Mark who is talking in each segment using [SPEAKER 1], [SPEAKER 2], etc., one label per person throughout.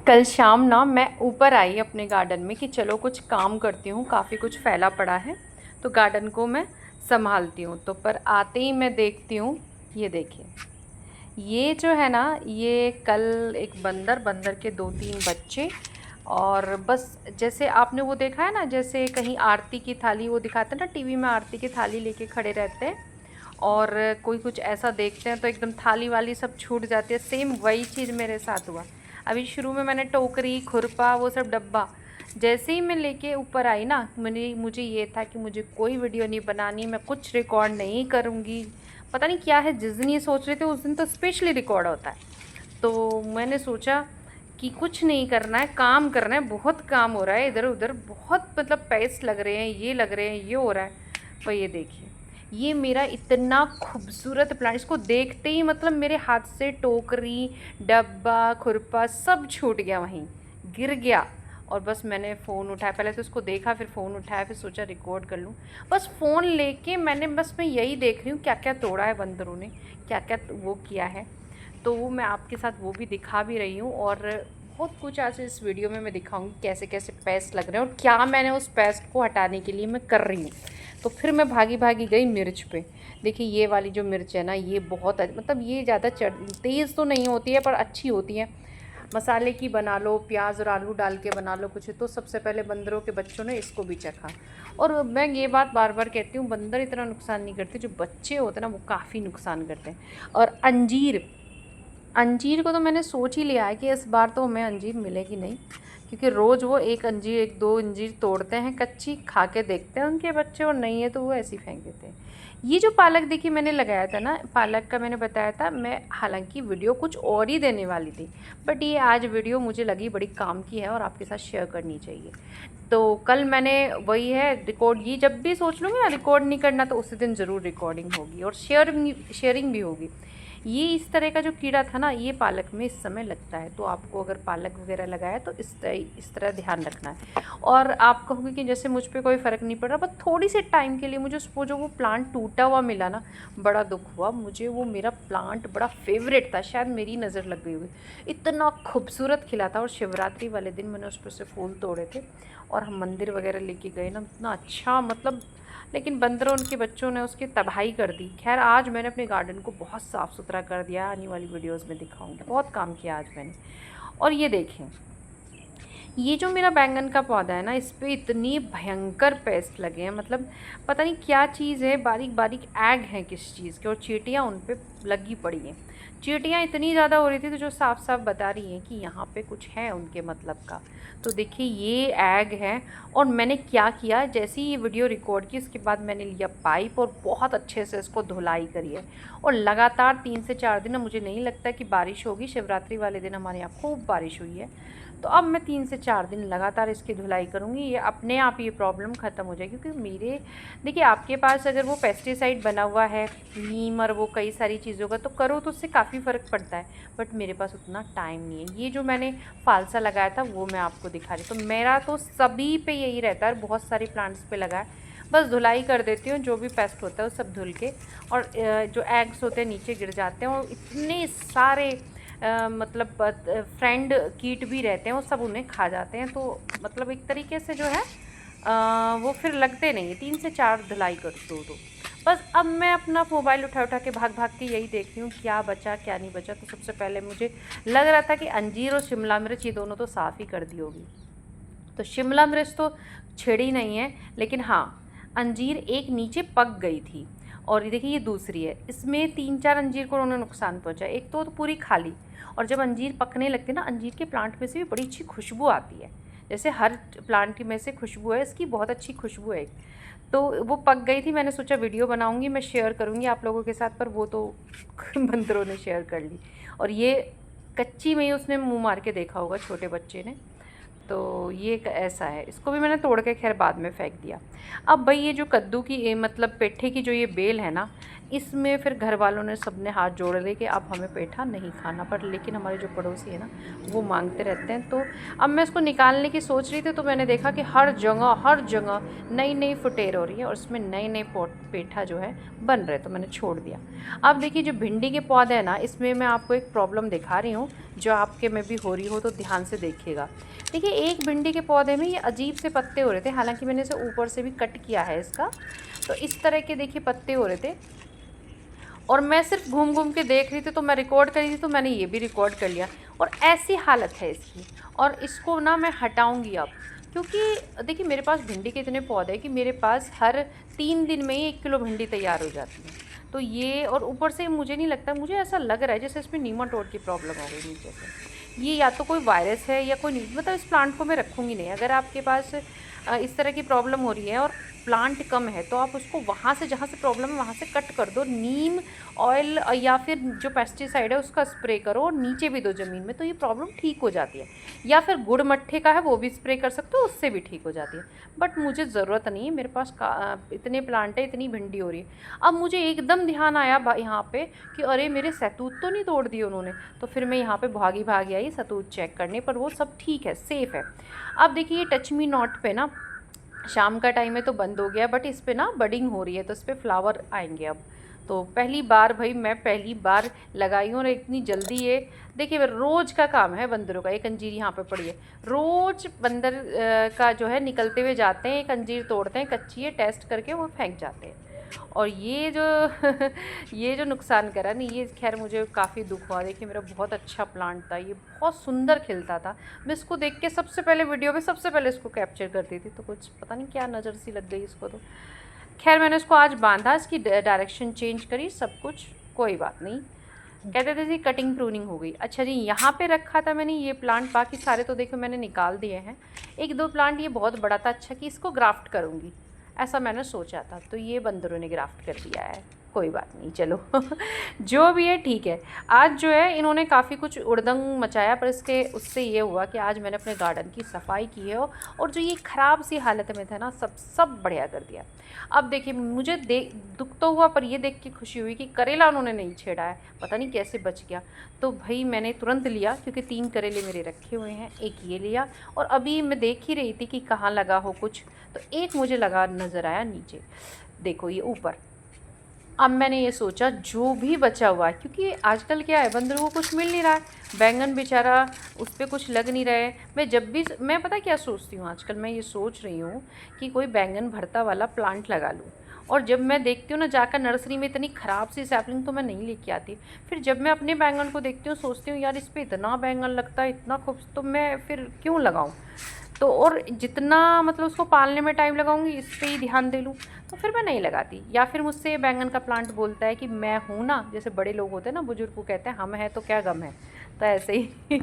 [SPEAKER 1] कल शाम ना मैं ऊपर आई अपने गार्डन में कि चलो कुछ काम करती हूँ, काफ़ी कुछ फैला पड़ा है तो गार्डन को मैं संभालती हूँ। तो पर आते ही मैं देखती हूँ, ये देखिए, ये जो है ना, ये कल एक बंदर बंदर के दो तीन बच्चे, और बस जैसे आपने वो देखा है ना, जैसे कहीं आरती की थाली वो दिखाते हैं ना टीवी में, आरती की थाली लेके खड़े रहते हैं और कोई कुछ ऐसा देखते हैं तो एकदम थाली वाली सब छूट जाती है, सेम वही चीज़ मेरे साथ हुआ। अभी शुरू में मैंने टोकरी खुरपा वो सब डब्बा जैसे ही मैं लेके ऊपर आई ना, मुझे ये था कि मुझे कोई वीडियो नहीं बनानी, मैं कुछ रिकॉर्ड नहीं करूँगी। पता नहीं क्या है, जिस दिन ये सोच रहे थे उस दिन तो स्पेशली रिकॉर्ड होता है। तो मैंने सोचा कि कुछ नहीं करना है, काम करना है, बहुत काम हो रहा है इधर उधर, बहुत मतलब पैस लग रहे हैं, ये लग रहे हैं, ये हो रहा है। पर ये देखिए, ये मेरा इतना खूबसूरत प्लांट, इसको देखते ही मतलब मेरे हाथ से टोकरी डब्बा खुरपा सब छूट गया, वहीं गिर गया। और बस मैंने फ़ोन उठाया, पहले तो उसको देखा, फिर फ़ोन उठाया, फिर सोचा रिकॉर्ड कर लूँ। बस फ़ोन लेके मैंने, बस मैं यही देख रही हूँ क्या क्या तोड़ा है बंदरों ने, क्या क्या वो किया है। तो वो मैं आपके साथ वो भी दिखा भी रही हूँ, और बहुत कुछ आज इस वीडियो में मैं दिखाऊंगी कैसे कैसे पेस्ट लग रहे हैं और क्या मैंने उस पेस्ट को हटाने के लिए मैं कर रही हूँ। तो फिर मैं भागी भागी गई मिर्च पे। देखिए ये वाली जो मिर्च है ना, ये बहुत मतलब ये ज़्यादा तेज़ तो नहीं होती है पर अच्छी होती है। मसाले की बना लो, प्याज और आलू डाल के बना लो कुछ, तो सबसे पहले बंदरों के बच्चों ने इसको भी चखा। और मैं ये बात बार बार कहती हूँ, बंदर इतना नुकसान नहीं करते, जो बच्चे होते हैं ना वो काफ़ी नुकसान करते हैं। और अंजीर, अंजीर को तो मैंने सोच ही लिया है कि इस बार तो हमें अंजीर मिलेगी नहीं, क्योंकि रोज़ वो एक अंजीर एक दो अंजीर तोड़ते हैं कच्ची, खा के देखते हैं उनके बच्चे, और नहीं है तो वो ऐसे ही फेंक देते हैं। ये जो पालक देखिए मैंने लगाया था ना, पालक का मैंने बताया था, मैं हालांकि वीडियो कुछ और ही देने वाली थी, बट ये आज वीडियो मुझे लगी बड़ी काम की है और आपके साथ शेयर करनी चाहिए। तो कल मैंने वही है रिकॉर्ड, ये जब भी सोच लूँगी ना रिकॉर्ड नहीं करना तो उसी दिन ज़रूर रिकॉर्डिंग होगी और शेयरिंग भी होगी। ये इस तरह का जो कीड़ा था ना, ये पालक में इस समय लगता है, तो आपको अगर पालक वगैरह लगाया तो इस तरह ध्यान रखना है। और आप कहोगे कि जैसे मुझ पे कोई फ़र्क नहीं पड़ रहा, बस थोड़ी से टाइम के लिए मुझे वो जो वो प्लांट टूटा हुआ मिला ना, बड़ा दुख हुआ मुझे। वो मेरा प्लांट बड़ा फेवरेट था, शायद मेरी नज़र लग गई हुई, इतना खूबसूरत खिला था। और शिवरात्रि वाले दिन मैंने उस पर से फूल तोड़े थे और हम मंदिर वगैरह लेके गए ना, इतना अच्छा मतलब, लेकिन बंदरों उनके बच्चों ने उसकी तबाही कर दी। खैर आज मैंने अपने गार्डन को बहुत साफ़ सुथरा कर दिया, आने वाली वीडियोस में दिखाऊंगी, बहुत काम किया आज मैंने। और ये देखें, ये जो मेरा बैंगन का पौधा है ना, इस पे इतनी भयंकर पेस्ट लगे हैं, मतलब पता नहीं क्या चीज़ है, बारीक बारीक एग हैं किस चीज़ के, और चींटियाँ उन पे लगी पड़ी हैं। चींटियाँ इतनी ज़्यादा हो रही थी तो जो साफ साफ बता रही हैं कि यहाँ पे कुछ है उनके मतलब का। तो देखिए ये एग है। और मैंने क्या किया, जैसे ही ये वीडियो रिकॉर्ड की उसके बाद मैंने लिया पाइप और बहुत अच्छे से इसको धुलाई करी है। और लगातार 3 से 4 दिन, मुझे नहीं लगता कि बारिश होगी, शिवरात्रि वाले दिन हमारे यहाँ खूब बारिश हुई है, तो अब मैं 3 से 4 दिन लगातार इसकी धुलाई करूँगी, ये अपने आप ये प्रॉब्लम ख़त्म हो जाएगी। क्योंकि मेरे, देखिए आपके पास अगर वो पेस्टिसाइड बना हुआ है, नीम और वो कई सारी चीज़ों का, तो करो तो उससे काफ़ी फ़र्क पड़ता है, बट मेरे पास उतना टाइम नहीं है। ये जो मैंने फालसा लगाया था वो मैं आपको दिखा रही, तो मेरा तो सभी पे यही रहता है, बहुत सारी प्लांट्स पे लगा है। बस धुलाई कर देती हूँ, जो भी पेस्ट होता है वो सब धुल के, और जो एग्स होते हैं नीचे गिर जाते हैं, और इतने सारे मतलब फ्रेंड कीट भी रहते हैं, वो सब उन्हें खा जाते हैं। तो मतलब एक तरीके से जो है वो फिर लगते नहीं है, 3 से 4 धुलाई कर दो तो बस। अब मैं अपना मोबाइल उठा उठा के भाग भाग के यही देख रही हूँ क्या बचा क्या नहीं बचा। तो सबसे पहले मुझे लग रहा था कि अंजीर और शिमला मिर्च ये दोनों तो साफ़ ही कर दी होगी, तो शिमला मिर्च तो छिड़ी नहीं है, लेकिन हाँ अंजीर एक नीचे पक गई थी। और ये देखिए ये दूसरी है, इसमें 3 4 अंजीर को उन्होंने नुकसान पहुंचा, एक तो पूरी खाली। और जब अंजीर पकने लगते हैं ना, अंजीर के प्लांट में से भी बड़ी अच्छी खुशबू आती है, जैसे हर प्लांट में से खुशबू है, इसकी बहुत अच्छी खुशबू है। तो वो पक गई थी, मैंने सोचा वीडियो बनाऊंगी, मैं शेयर करूंगी आप लोगों के साथ, पर वो तो बंदरों ने शेयर कर ली। और ये कच्ची में ही उसने मुंह मार के देखा होगा छोटे बच्चे ने। तो ये ऐसा है, इसको भी मैंने तोड़ के खैर बाद में फेंक दिया। अब भाई ये जो कद्दू की मतलब पेठे की जो ये बेल है ना, इसमें फिर घर वालों ने सबने हाथ जोड़ लिए कि अब हमें पेठा नहीं खाना, पर लेकिन हमारे जो पड़ोसी है ना वो मांगते रहते हैं। तो अब मैं इसको निकालने की सोच रही थी, तो मैंने देखा कि हर जगह नई नई फुटेर हो रही है और उसमें नए नए पेठा जो है बन रहे, तो मैंने छोड़ दिया। अब देखिए जो भिंडी के पौधे हैं ना, इसमें मैं आपको एक प्रॉब्लम दिखा रही हूँ, जो आपके में भी हो रही हो तो ध्यान से देखिएगा। देखिए एक भिंडी के पौधे में ये अजीब से पत्ते हो रहे थे, हालांकि मैंने इसे ऊपर से भी कट किया है इसका, तो इस तरह के देखिए पत्ते हो रहे थे। और मैं सिर्फ घूम घूम के देख रही थी, तो मैं रिकॉर्ड कर रही थी, तो मैंने ये भी रिकॉर्ड कर लिया। और ऐसी हालत है इसकी, और इसको ना मैं हटाऊंगी अब, क्योंकि देखिए मेरे पास भिंडी के इतने पौधे हैं कि मेरे पास हर 3 दिन में ही 1 किलो भिंडी तैयार हो जाती है। तो ये, और ऊपर से मुझे नहीं लगता, मुझे ऐसा लग रहा है जैसे इसमें नीमाटोड की प्रॉब्लम हो गई नीचे से। ये या तो कोई वायरस है या कोई, मतलब इस प्लांट को मैं रखूँगी नहीं। अगर आपके पास इस तरह की प्रॉब्लम हो रही है और प्लांट कम है, तो आप उसको वहाँ से, जहाँ से प्रॉब्लम है वहाँ से कट कर दो। नीम ऑयल या फिर जो पेस्टिसाइड है उसका स्प्रे करो और नीचे भी दो ज़मीन में, तो ये प्रॉब्लम ठीक हो जाती है। या फिर गुड़ मट्ठे का है वो भी स्प्रे कर सकते हो, उससे भी ठीक हो जाती है। बट मुझे ज़रूरत नहीं है, मेरे पास इतने प्लांट है, इतनी भिंडी हो रही है। अब मुझे एकदम ध्यान आया यहाँ पे कि अरे मेरे सहतूत तो नहीं तोड़ दिए उन्होंने। तो फिर मैं यहाँ पे भागी आई सहतूत चेक करने, पर वो सब ठीक है, सेफ़ है। अब देखिए ये टच मी नॉट पे ना शाम का टाइम है तो बंद हो गया, बट इस पे ना बडिंग हो रही है, तो इस पर फ्लावर आएंगे अब। तो पहली बार भाई, मैं पहली बार लगाई हूँ और इतनी जल्दी ये, देखिए रोज़ का काम है बंदरों का। एक अंजीर यहाँ पे पड़ी है, रोज़ बंदर का जो है निकलते हुए जाते हैं, एक अंजीर तोड़ते हैं, कच्ची है, टेस्ट करके वो फेंक जाते हैं। और ये जो ये जो नुकसान करा नहीं, ये खैर मुझे काफ़ी दुख हुआ। देखिए मेरा बहुत अच्छा प्लांट था, ये बहुत सुंदर खिलता था। मैं इसको देख के सबसे पहले वीडियो में सबसे पहले इसको कैप्चर करती थी, तो कुछ पता नहीं क्या नज़र सी लग गई इसको। तो खैर मैंने इसको आज बांधा, इसकी डायरेक्शन चेंज करी, सब कुछ, कोई बात नहीं। कहते थे जी कटिंग प्रूनिंग हो गई। अच्छा जी, यहाँ पे रखा था मैंने ये प्लांट, बाकी सारे तो देखो मैंने निकाल दिए हैं। एक दो प्लांट ये बहुत बड़ा था, अच्छा कि इसको ग्राफ्ट करूँगी ऐसा मैंने सोचा था, तो ये बंदरों ने ग्राफ्ट कर दिया है, कोई बात नहीं, चलो जो भी है ठीक है। आज जो है इन्होंने काफ़ी कुछ उड़दंग मचाया, पर इसके उससे ये हुआ कि आज मैंने अपने गार्डन की सफाई की है, और जो ये ख़राब सी हालत में था ना, सब बढ़िया कर दिया। अब देखिए मुझे दुख तो हुआ, पर ये देख के खुशी हुई कि करेला उन्होंने नहीं छेड़ा है, पता नहीं कैसे बच गया। तो भाई मैंने तुरंत लिया, क्योंकि 3 करेले मेरे रखे हुए हैं, एक ये लिया, और अभी मैं देख ही रही थी कि कहाँ लगा हो कुछ, तो एक मुझे लगा नज़र आया नीचे, देखो ये ऊपर। अब मैंने ये सोचा जो भी बचा हुआ है, क्योंकि आजकल क्या है, बंदरों को कुछ मिल नहीं रहा है, बैंगन बेचारा उस पर कुछ लग नहीं रहे। मैं पता क्या सोचती हूँ आजकल, मैं ये सोच रही हूँ कि कोई बैंगन भरता वाला प्लांट लगा लूँ। और जब मैं देखती हूँ ना जाकर नर्सरी में, इतनी ख़राब सी सैपलिंग तो मैं नहीं लेके आती। फिर जब मैं अपने बैंगन को देखती हूँ, सोचती हूँ यार इस पर इतना बैंगन लगता है, इतना खूब, तो मैं फिर क्यों लगाऊँ। तो और जितना मतलब उसको पालने में टाइम लगाऊंगी, इस पर ही ध्यान दे लूँ, तो फिर मैं नहीं लगाती। या फिर मुझसे बैंगन का प्लांट बोलता है कि मैं हूँ ना, जैसे बड़े लोग होते हैं ना, बुजुर्ग को कहते हैं हम हैं तो क्या गम है, तो ऐसे ही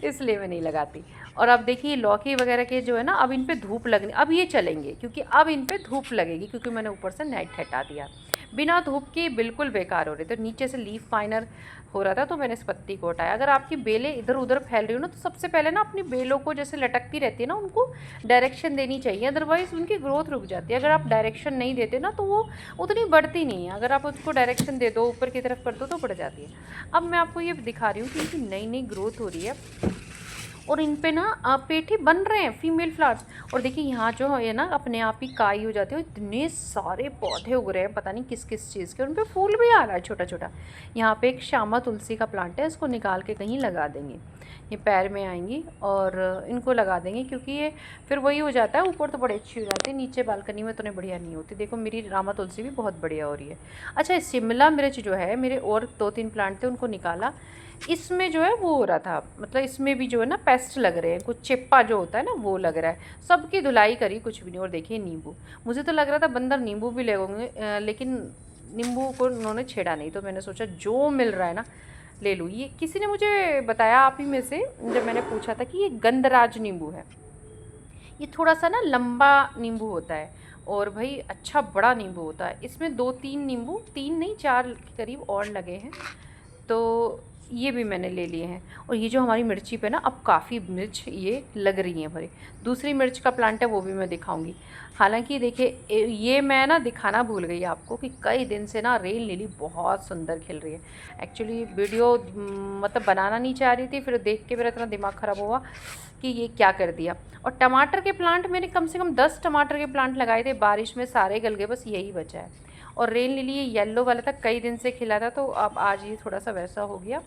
[SPEAKER 1] इसलिए मैं नहीं लगाती। और अब देखिए लौकी वगैरह के जो है ना, अब इन पे धूप लगनी, अब ये चलेंगे, क्योंकि अब इन पे धूप लगेगी, क्योंकि मैंने ऊपर से नेट हटा दिया। बिना धूप के बिल्कुल बेकार हो रहे थे, नीचे से लीफ फाइनर हो रहा था, तो मैंने इस पत्ती को हटाया। अगर आपकी बेलें इधर उधर फैल रही हो ना, तो सबसे पहले ना अपनी बेलों को जैसे लटकती रहती है ना, उनको डायरेक्शन देनी चाहिए, अदरवाइज़ उनकी ग्रोथ रुक जाती है। अगर आप डायरेक्शन नहीं देते ना, तो वो उतनी बढ़ती नहीं है। अगर आप उसको डायरेक्शन दे दो, ऊपर की तरफ कर दो, तो बढ़ जाती है। अब मैं आपको ये दिखा रही हूँ कि इनकी नई नई ग्रोथ हो रही है, और इन पे ना पेठे बन रहे हैं, फीमेल फ्लावर्स। और देखिए यहाँ जो है ना, अपने आप ही काई हो जाती है, इतने सारे पौधे उग रहे हैं, पता नहीं किस किस चीज़ के, उन पे फूल भी आ रहा है छोटा छोटा। यहाँ पे एक श्यामा तुलसी का प्लांट है, इसको निकाल के कहीं लगा देंगे, ये पैर में आएंगी और इनको लगा देंगे, क्योंकि ये फिर वही हो जाता है, ऊपर तो बड़े अच्छी हो जाती है, नीचे बालकनी में तो नहीं बढ़िया नहीं होती। देखो मेरी रामा तुलसी भी बहुत बढ़िया हो रही है। अच्छा शिमला मिर्च जो है, मेरे और 2-3 प्लांट थे, उनको निकाला, इसमें जो है वो हो रहा था, मतलब इसमें भी जो है ना पेस्ट लग रहे हैं, कुछ चिप्पा जो होता है ना वो लग रहा है। सबकी धुलाई करी, कुछ भी नहीं। और देखिए नींबू, मुझे तो लग रहा था बंदर नींबू भी ले होंगे, लेकिन नींबू को उन्होंने छेड़ा नहीं, तो मैंने सोचा जो मिल रहा है ना ले लूँ। ये किसी ने मुझे बताया आप ही में से, जब मैंने पूछा था कि ये गंधराज नींबू है, ये थोड़ा सा ना लंबा नींबू होता है, और भाई अच्छा बड़ा नींबू होता है। इसमें 2-3 नींबू, 3 नहीं 4 के करीब और लगे हैं। तो ये भी मैंने ले लिए हैं। और ये जो हमारी मिर्ची पे ना अब काफ़ी मिर्च ये लग रही हैं भरी। दूसरी मिर्च का प्लांट है वो भी मैं दिखाऊंगी। हालांकि देखिए ये मैं ना दिखाना भूल गई आपको कि कई दिन से ना रेल लिली बहुत सुंदर खिल रही है। एक्चुअली वीडियो मतलब बनाना नहीं चाह रही थी, फिर देख के मेरा इतना दिमाग ख़राब हुआ कि ये क्या कर दिया। और टमाटर के प्लांट मैंने कम से कम 10 टमाटर के प्लांट लगाए थे, बारिश में सारे गल गए, बस यही बचा है। और रेल लिली ये येलो वाला था, कई दिन से खिला था, तो अब आज ये थोड़ा सा वैसा हो गया।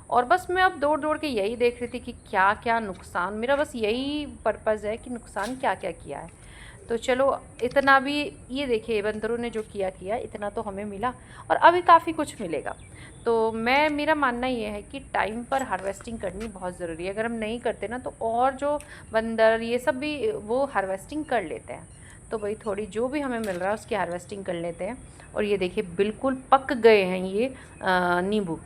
[SPEAKER 1] और बस मैं अब दौड़ दौड़ के यही देख रही थी कि क्या क्या नुकसान, मेरा बस यही पर्पज़ है कि नुकसान क्या क्या किया है। तो चलो इतना भी, ये देखिए बंदरों ने जो किया किया, इतना तो हमें मिला और अभी काफ़ी कुछ मिलेगा। तो मेरा मानना ये है कि टाइम पर हार्वेस्टिंग करनी बहुत ज़रूरी है। अगर हम नहीं करते ना तो और जो बंदर ये सब भी वो हार्वेस्टिंग कर लेते हैं। तो भाई थोड़ी जो भी हमें मिल रहा है उसकी हार्वेस्टिंग कर लेते हैं। और ये देखिए बिल्कुल पक गए हैं ये नींबू,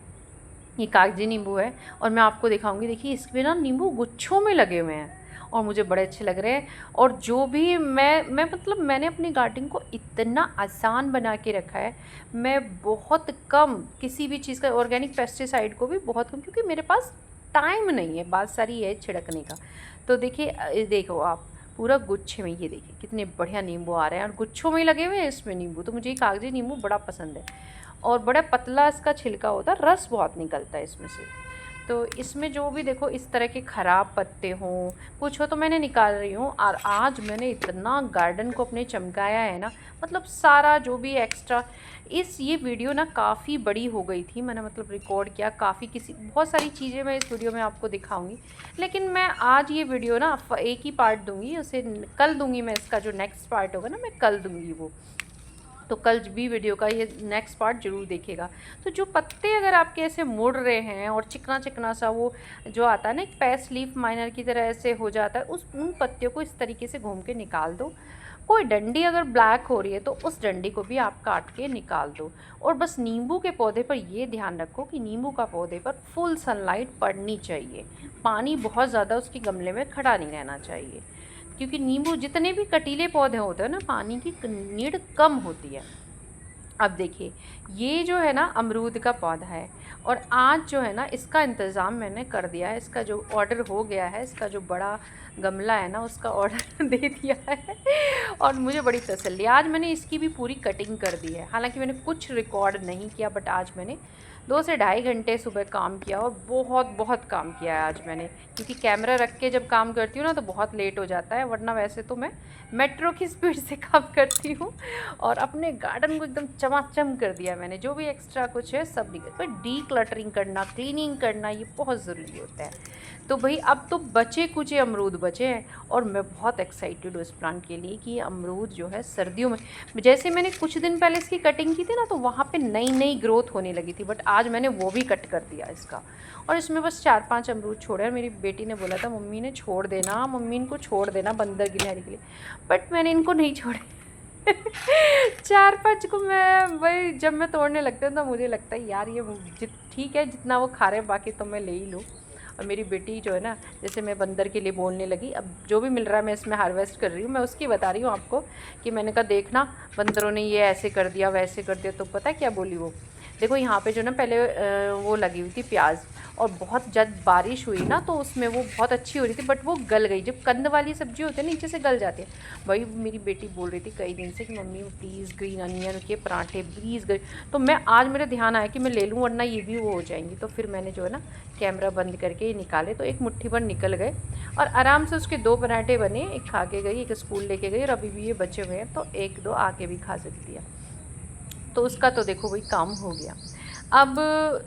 [SPEAKER 1] ये कागजी नींबू है। और मैं आपको दिखाऊंगी, देखिए इसमें ना नींबू गुच्छों में लगे हुए हैं और मुझे बड़े अच्छे लग रहे हैं। और जो भी मैं मतलब मैंने अपनी गार्डनिंग को इतना आसान बना के रखा है। मैं बहुत कम किसी भी चीज़ का, ऑर्गेनिक पेस्टिसाइड को भी बहुत कम, क्योंकि मेरे पास टाइम नहीं है, बात सारी है छिड़कने का। तो देखिए देखो आप पूरा गुच्छे में, ये देखिए कितने बढ़िया नींबू आ रहे हैं और गुच्छों में ही लगे हुए हैं इसमें नींबू। तो मुझे ये कागजी नींबू बड़ा पसंद है और बड़ा पतला इसका छिलका होता है, रस बहुत निकलता है इसमें से। तो इसमें जो भी देखो इस तरह के ख़राब पत्ते हों कुछ हो तो मैंने निकाल रही हूँ। और आज मैंने इतना गार्डन को अपने चमकाया है ना, मतलब सारा जो भी एक्स्ट्रा ये वीडियो ना काफ़ी बड़ी हो गई थी, मैंने मतलब रिकॉर्ड किया काफ़ी, बहुत सारी चीज़ें मैं इस वीडियो में आपको दिखाऊंगी। लेकिन मैं आज ये वीडियो ना एक ही पार्ट दूंगी, उसे कल दूंगी मैं, इसका जो नेक्स्ट पार्ट होगा ना मैं कल दूंगी वो। तो कल भी वीडियो का ये नेक्स्ट पार्ट ज़रूर देखेगा। तो जो पत्ते अगर आपके ऐसे मुड़ रहे हैं और चिकना चिकना सा वो जो आता है ना एक पैस लीफ माइनर की तरह ऐसे हो जाता है, उन पत्तियों को इस तरीके से घूम के निकाल दो। कोई डंडी अगर ब्लैक हो रही है तो उस डंडी को भी आप काट के निकाल दो। और बस नींबू के पौधे पर ये ध्यान रखो कि नींबू का पौधे पर फुल सनलाइट पड़नी चाहिए, पानी बहुत ज़्यादा उसके गमले में खड़ा नहीं रहना चाहिए, क्योंकि नींबू जितने भी कटीले पौधे होते हैं ना पानी की नीड कम होती है। अब देखिए ये जो है ना अमरूद का पौधा है और आज जो है ना इसका इंतज़ाम मैंने कर दिया है, इसका जो ऑर्डर हो गया है, इसका जो बड़ा गमला है ना उसका ऑर्डर दे दिया है और मुझे बड़ी तसल्ली। आज मैंने इसकी भी पूरी कटिंग कर दी है, हालांकि मैंने कुछ रिकॉर्ड नहीं किया, बट आज मैंने 2 से ढाई घंटे सुबह काम किया और बहुत बहुत काम किया है आज मैंने, क्योंकि कैमरा रख के जब काम करती हूँ ना तो बहुत लेट हो जाता है, वरना वैसे तो मैं मेट्रो की स्पीड से काम करती हूँ। और अपने गार्डन को एकदम चमाचम कर दिया मैंने, जो भी एक्स्ट्रा कुछ है सब निकल पर डी क्लटरिंग करना, क्लीनिंग करना ये बहुत ज़रूरी होता है। तो भाई अब तो बचे कुछ अमरूद बचे हैं और मैं बहुत एक्साइटेड हूँ इस प्लांट के लिए कि ये अमरूद जो है सर्दियों में, जैसे मैंने कुछ दिन पहले इसकी कटिंग की थी ना तो वहाँ पे नई नई ग्रोथ होने लगी थी, बट आज मैंने वो भी कट कर दिया इसका। और इसमें बस 4-5 अमरूद छोड़े और मेरी बेटी ने बोला था मम्मी ने छोड़ देना, मम्मी इनको छोड़ देना बंदर गिनहरी के लिए, बट मैंने इनको नहीं छोड़े 4-5 को मैं वही जब मैं तोड़ने लगती हूँ तो मुझे लगता है यार ये ठीक है जितना वो खा रहे हैं, बाकी तो मैं ले ही लूँ। और मेरी बेटी जो है ना, जैसे मैं बंदर के लिए बोलने लगी, अब जो भी मिल रहा है मैं इसमें हार्वेस्ट कर रही हूँ, मैं उसकी बता रही हूँ आपको कि मैंने कहा देखना बंदरों ने ये ऐसे कर दिया वैसे कर दिया। तो पता है क्या बोली वो, देखो यहाँ पे जो ना पहले वो लगी हुई थी प्याज, और बहुत जब बारिश हुई ना तो उसमें वो बहुत अच्छी हो रही थी, बट वो गल गई। जब कंद वाली सब्जी होती है नीचे से गल जाती है। वही मेरी बेटी बोल रही थी कई दिन से कि मम्मी प्लीज़ ग्रीन अनियन के पराठे प्लीज़ तो मैं आज मेरे ध्यान आया कि मैं ले लूँ वरना ये भी वो हो जाएंगी। तो फिर मैंने जो है ना कैमरा बंद करके निकाले तो एक मुट्ठी भर निकल गए और आराम से उसके 2 पराठे बने, एक खा के गई, एक स्कूल लेके गई और अभी भी ये बचे हुए हैं, तो 1-2 आके भी खा सकती है। तो उसका तो देखो वही काम हो गया। अब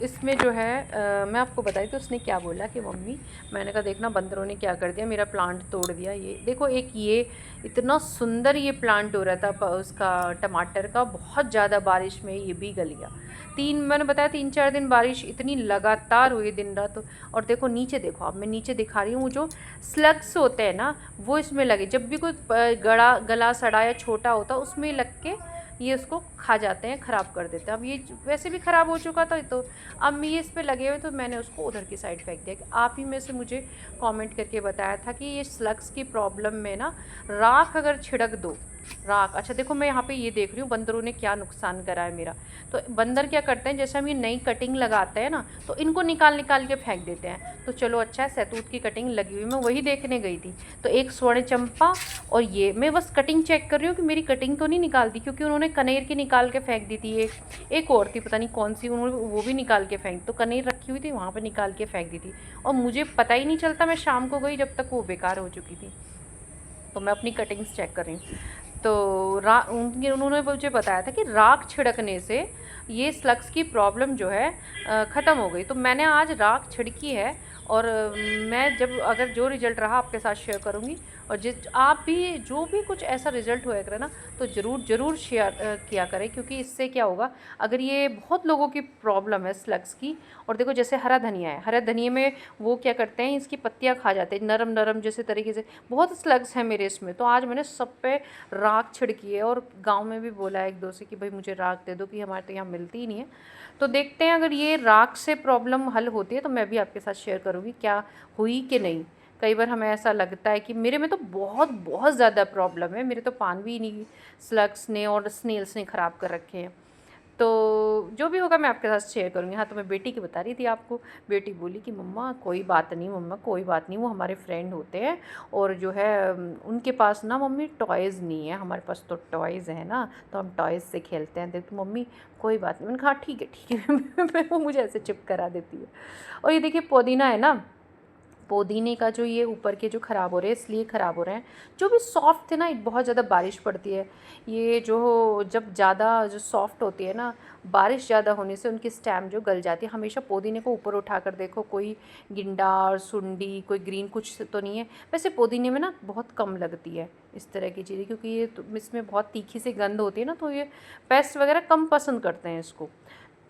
[SPEAKER 1] इसमें जो है मैं आपको बताई तो उसने क्या बोला कि मम्मी, मैंने कहा देखना बंदरों ने क्या कर दिया, मेरा प्लांट तोड़ दिया। ये देखो एक ये इतना सुंदर ये प्लांट हो रहा था उसका टमाटर का, बहुत ज़्यादा बारिश में ये भी गल गया। मैंने बताया 3-4 दिन बारिश इतनी लगातार हुई दिन रात। और देखो नीचे देखो, अब मैं नीचे दिखा रही हूँ, वो जो स्लग्स होते हैं ना वो इसमें लगे, जब भी कोई गला सड़ा या छोटा होता उसमें लग के ये उसको खा जाते हैं, ख़राब कर देते हैं। अब ये वैसे भी ख़राब हो चुका था, तो अब ये इस पे लगे हुए तो मैंने उसको उधर की साइड फेंक दिया। कि आप ही में से मुझे कमेंट करके बताया था कि ये स्लग्स की प्रॉब्लम में ना राख अगर छिड़क दो राख। अच्छा देखो, मैं यहाँ पे ये देख रही हूँ बंदरों ने क्या नुकसान करा है मेरा। तो बंदर क्या करते हैं, जैसे हम ये नई कटिंग लगाते हैं ना, तो इनको निकाल निकाल के फेंक देते हैं। तो चलो अच्छा है, सहतूत की कटिंग लगी हुई, मैं वही देखने गई थी। तो एक स्वर्ण चंपा, और ये मैं बस कटिंग चेक कर रही हूँ कि मेरी कटिंग तो नहीं निकाल दी, क्योंकि उन्होंने कनेर की निकाल के फेंक दी थी। एक और थी, पता नहीं कौन सी, उन्होंने वो भी निकाल के फेंक, तो कनेर रखी हुई थी वहाँ पर निकाल के फेंक दी थी। और मुझे पता ही नहीं चलता, मैं शाम को गई जब तक वो बेकार हो चुकी थी। तो मैं अपनी कटिंग्स चेक कर रही हूँ। तो उन्होंने मुझे बताया था कि राख छिड़कने से ये स्लग्स की प्रॉब्लम जो है ख़त्म हो गई। तो मैंने आज राख छिड़की है, और मैं जब अगर जो रिज़ल्ट रहा आपके साथ शेयर करूँगी। और जिस आप भी जो भी कुछ ऐसा रिज़ल्ट होया करे ना, तो ज़रूर शेयर किया करें, क्योंकि इससे क्या होगा, अगर ये बहुत लोगों की प्रॉब्लम है स्लग्स की। और देखो जैसे हरा धनिया है, हरा धनिया में वो क्या करते हैं, इसकी पत्तियाँ खा जाते हैं नरम नरम जैसे तरीके से। बहुत स्लग्स हैं मेरे इसमें, तो आज मैंने सब पे राख छिड़की है। और गांव में भी बोला है एक दो से कि भाई मुझे राख दे दो, कि हमारे तो यहाँ मिलती ही नहीं है। तो देखते हैं अगर ये राख से प्रॉब्लम हल होती है तो मैं भी आपके साथ शेयर करूँगी क्या हुई कि नहीं। कई बार हमें ऐसा लगता है कि मेरे में तो बहुत बहुत ज़्यादा प्रॉब्लम है, मेरे तो पान भी नहीं स्लग्स ने और स्नेल्स ने ख़राब कर रखे हैं। तो जो भी होगा मैं आपके साथ शेयर करूँगी। हाँ, तो मैं बेटी की बता रही थी आपको। बेटी बोली कि मम्मा कोई बात नहीं, मम्मा कोई बात नहीं, वो हमारे फ्रेंड होते हैं, और जो है उनके पास ना मम्मी टॉयज़ नहीं है, हमारे पास तो टॉयज़ है ना, तो हम टॉयज़ से खेलते हैं। देख मम्मी कोई बात नहीं। मैंने कहा ठीक है वो मुझे ऐसे चिप करा देती है। और ये देखिए पुदीना है ना, पुदीने का जो ये ऊपर के जो ख़राब हो रहे हैं, इसलिए ख़राब हो रहे हैं। जो भी सॉफ्ट थे ना, बहुत ज़्यादा बारिश पड़ती है, ये जो जब ज़्यादा जो सॉफ्ट होती है ना, बारिश ज़्यादा होने से उनकी स्टेम जो गल जाती है। हमेशा पुदीने को ऊपर उठा कर देखो, कोई गिंडा और सुंडी कोई ग्रीन कुछ तो नहीं है। वैसे पुदीने में ना बहुत कम लगती है इस तरह की चीज़ें, क्योंकि ये तो इसमें बहुत तीखी सी गंध होती है ना, तो ये पेस्ट वगैरह कम पसंद करते हैं इसको।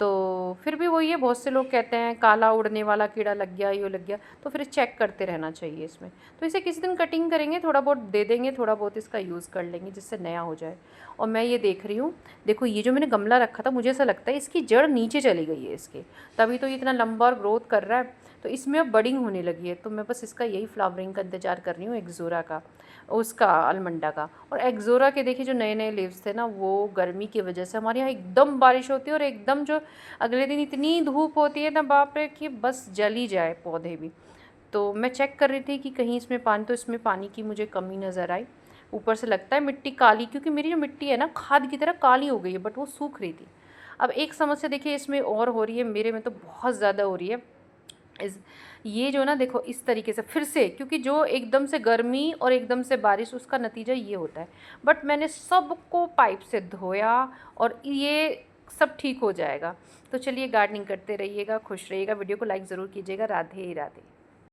[SPEAKER 1] तो फिर भी वही है, बहुत से लोग कहते हैं काला उड़ने वाला कीड़ा लग गया, ये लग गया, तो फिर चेक करते रहना चाहिए इसमें। तो इसे किसी दिन कटिंग करेंगे, थोड़ा बहुत दे देंगे, थोड़ा बहुत इसका यूज़ कर लेंगे जिससे नया हो जाए। और मैं ये देख रही हूँ, देखो ये जो मैंने गमला रखा था, मुझे ऐसा लगता है इसकी जड़ नीचे चली गई है इसके, तभी तो ये इतना लंबा और ग्रोथ कर रहा है। तो इसमें अब बडिंग होने लगी है, तो मैं बस इसका यही फ्लावरिंग का इंतज़ार कर रही हूँ, एक्ज़ोरा का, उसका अलमंडा का। और एक्ज़ोरा के देखिए जो नए नए लीव्स थे ना, वो गर्मी की वजह से हमारे यहाँ एकदम बारिश होती है, और एकदम जो अगले दिन इतनी धूप होती है ना, बाप रे, कि बस जल ही जाए पौधे भी। तो मैं चेक कर रही थी कि कहीं इसमें पानी, तो इसमें पानी की मुझे कमी नज़र आई। ऊपर से लगता है मिट्टी काली, क्योंकि मेरी जो मिट्टी है ना खाद की तरह काली हो गई है, बट वो सूख रही थी। अब एक समस्या देखिए इसमें और हो रही है, मेरे में तो बहुत ज़्यादा हो रही है। इस ये जो ना देखो इस तरीके से फिर से, क्योंकि जो एकदम से गर्मी और एकदम से बारिश, उसका नतीजा ये होता है। बट मैंने सबको पाइप से धोया, और ये सब ठीक हो जाएगा। तो चलिए गार्डनिंग करते रहिएगा, खुश रहिएगा। वीडियो को लाइक ज़रूर कीजिएगा। राधे राधे।